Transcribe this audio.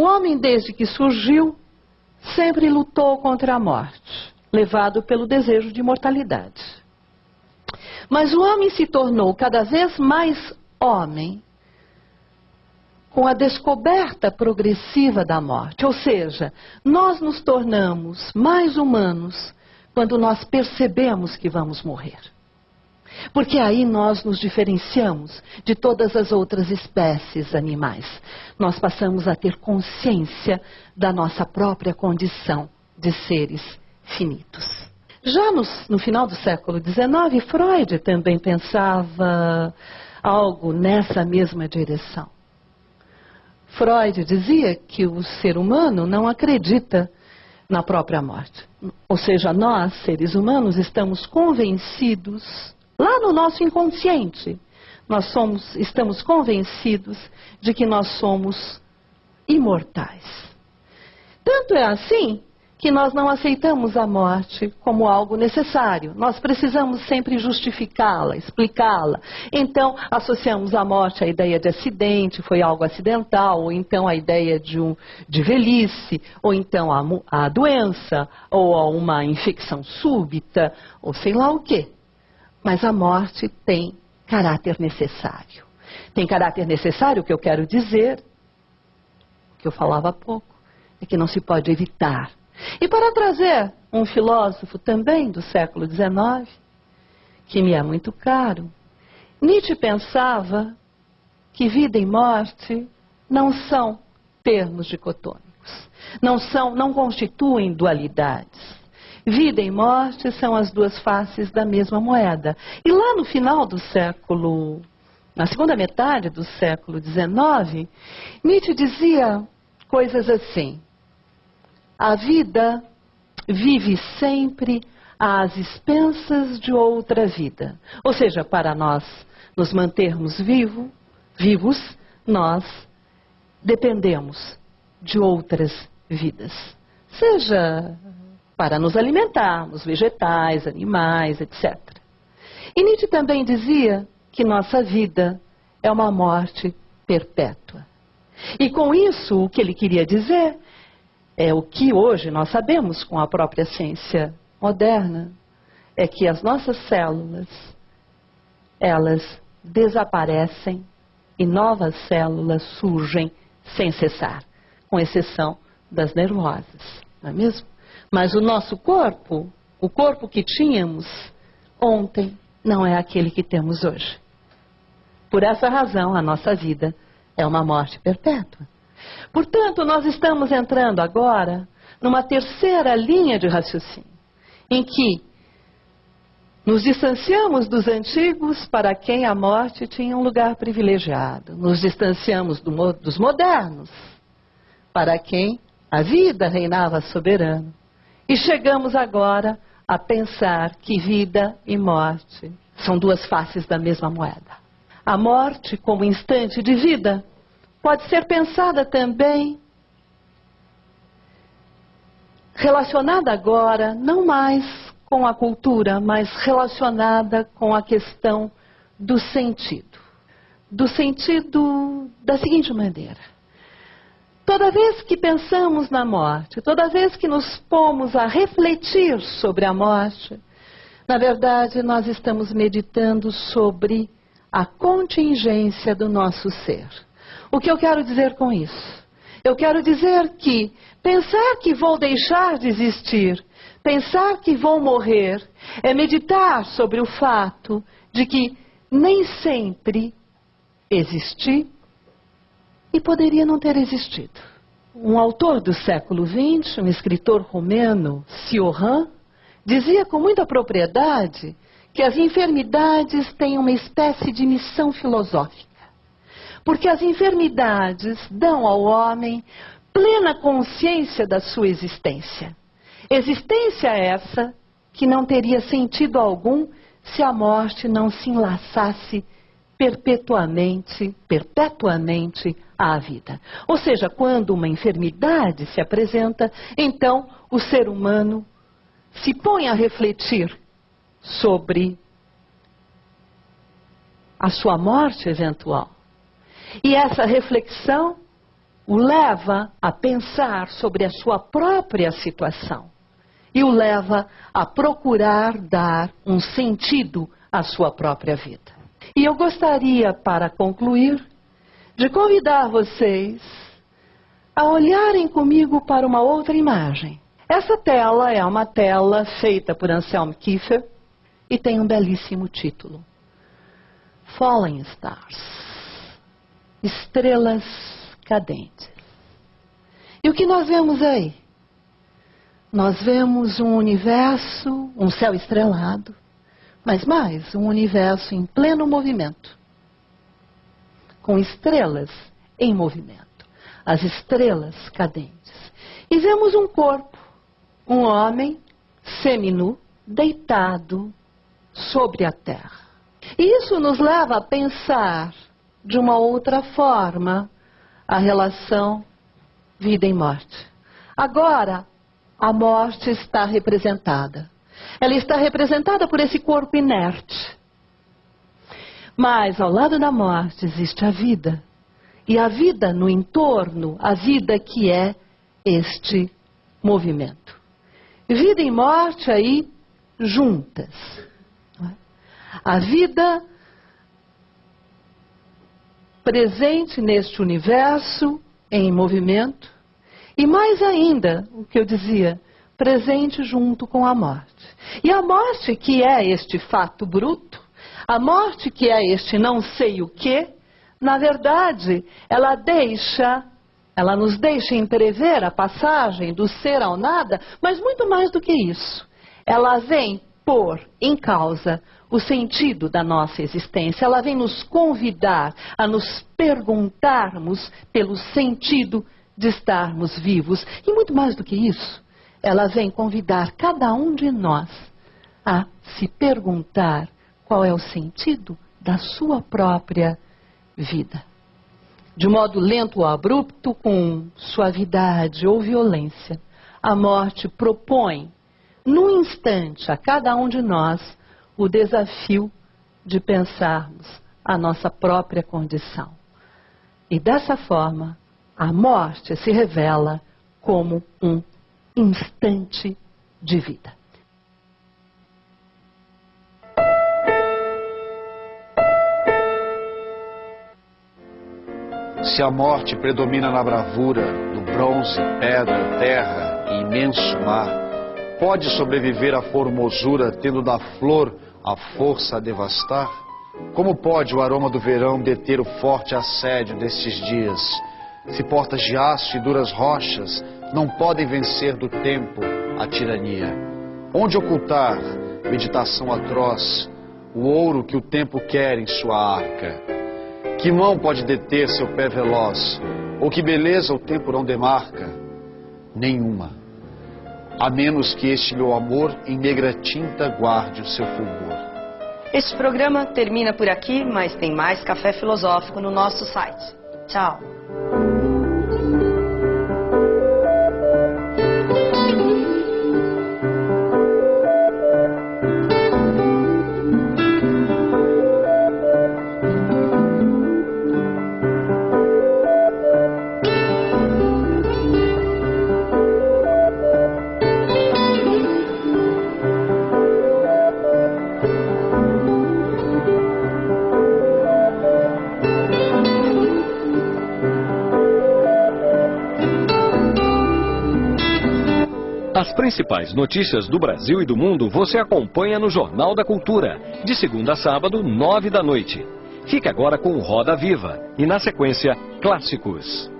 O homem, desde que surgiu, sempre lutou contra a morte, levado pelo desejo de imortalidade. Mas o homem se tornou cada vez mais homem com a descoberta progressiva da morte. Ou seja, nós nos tornamos mais humanos quando nós percebemos que vamos morrer. Porque aí nós nos diferenciamos de todas as outras espécies animais. Nós passamos a ter consciência da nossa própria condição de seres finitos. Já no final do século XIX, Freud também pensava algo nessa mesma direção. Freud dizia que o ser humano não acredita na própria morte. Ou seja, nós, seres humanos, estamos convencidos, lá no nosso inconsciente, estamos convencidos de que nós somos imortais. Tanto é assim que nós não aceitamos a morte como algo necessário. Nós precisamos sempre justificá-la, explicá-la. Então, associamos a morte à ideia de acidente, foi algo acidental, ou então à ideia de velhice, ou então à doença, ou a uma infecção súbita, ou sei lá o quê. Mas a morte tem caráter necessário. Tem caráter necessário, o que eu quero dizer, que eu falava há pouco, é que não se pode evitar. E para trazer um filósofo também do século XIX, que me é muito caro, Nietzsche pensava que vida e morte não são termos dicotômicos, não constituem dualidades. Vida e morte são as duas faces da mesma moeda. E lá no final do século, na segunda metade do século XIX, Nietzsche dizia coisas assim: a vida vive sempre às expensas de outra vida. Ou seja, para nós nos mantermos vivos, nós dependemos de outras vidas. Seja para nos alimentarmos, vegetais, animais, etc. E Nietzsche também dizia que nossa vida é uma morte perpétua. E com isso, o que ele queria dizer é o que hoje nós sabemos com a própria ciência moderna, é que as nossas células, elas desaparecem e novas células surgem sem cessar, com exceção das nervosas, não é mesmo? Mas o nosso corpo, o corpo que tínhamos ontem, não é aquele que temos hoje. Por essa razão, a nossa vida é uma morte perpétua. Portanto, nós estamos entrando agora numa terceira linha de raciocínio, em que nos distanciamos dos antigos para quem a morte tinha um lugar privilegiado. Nos distanciamos dos modernos para quem a vida reinava soberana. E chegamos agora a pensar que vida e morte são duas faces da mesma moeda. A morte, como instante de vida, pode ser pensada também relacionada agora, não mais com a cultura, mas relacionada com a questão do sentido. Do sentido da seguinte maneira: toda vez que pensamos na morte, toda vez que nos pomos a refletir sobre a morte, na verdade nós estamos meditando sobre a contingência do nosso ser. O que eu quero dizer com isso? Eu quero dizer que pensar que vou deixar de existir, pensar que vou morrer, é meditar sobre o fato de que nem sempre existi e poderia não ter existido. Um autor do século XX, um escritor romeno, Cioran, dizia com muita propriedade que as enfermidades têm uma espécie de missão filosófica. Porque as enfermidades dão ao homem plena consciência da sua existência. Existência essa que não teria sentido algum se a morte não se enlaçasse perpetuamente à vida. Ou seja, quando uma enfermidade se apresenta, então o ser humano se põe a refletir sobre a sua morte eventual. E essa reflexão o leva a pensar sobre a sua própria situação e o leva a procurar dar um sentido à sua própria vida. E eu gostaria, para concluir, de convidar vocês a olharem comigo para uma outra imagem. Essa tela é uma tela feita por Anselm Kiefer e tem um belíssimo título: Falling Stars. Estrelas cadentes. E o que nós vemos aí? Nós vemos um universo, um céu estrelado, mas mais, um universo em pleno movimento, com estrelas em movimento, as estrelas cadentes. E vemos um corpo, um homem seminu, deitado sobre a terra. E isso nos leva a pensar de uma outra forma a relação vida e morte. Agora, a morte está representada. Ela está representada por esse corpo inerte. Mas ao lado da morte existe a vida. E a vida no entorno, a vida que é este movimento. Vida e morte aí juntas. A vida presente neste universo em movimento. E mais ainda, o que eu dizia, presente junto com a morte. E a morte, que é este fato bruto, a morte que é este não sei o que, na verdade, ela nos deixa entrever a passagem do ser ao nada, mas muito mais do que isso. Ela vem pôr em causa o sentido da nossa existência. Ela vem nos convidar a nos perguntarmos pelo sentido de estarmos vivos. E muito mais do que isso, ela vem convidar cada um de nós a se perguntar qual é o sentido da sua própria vida. De modo lento ou abrupto, com suavidade ou violência, a morte propõe, num instante, a cada um de nós, o desafio de pensarmos a nossa própria condição. E dessa forma, a morte se revela como um instante de vida. Se a morte predomina na bravura do bronze, pedra, terra e imenso mar, pode sobreviver à formosura tendo da flor a força a devastar? Como pode o aroma do verão deter o forte assédio destes dias? Se portas de aço e duras rochas não podem vencer do tempo a tirania. Onde ocultar, meditação atroz, o ouro que o tempo quer em sua arca? Que mão pode deter seu pé veloz? Ou que beleza o tempo não demarca? Nenhuma. A menos que este meu amor em negra tinta guarde o seu fulgor. Este programa termina por aqui, mas tem mais Café Filosófico no nosso site. Tchau! As principais notícias do Brasil e do mundo você acompanha no Jornal da Cultura, de segunda a sábado, 9 da noite. Fique agora com o Roda Viva e, na sequência, Clássicos.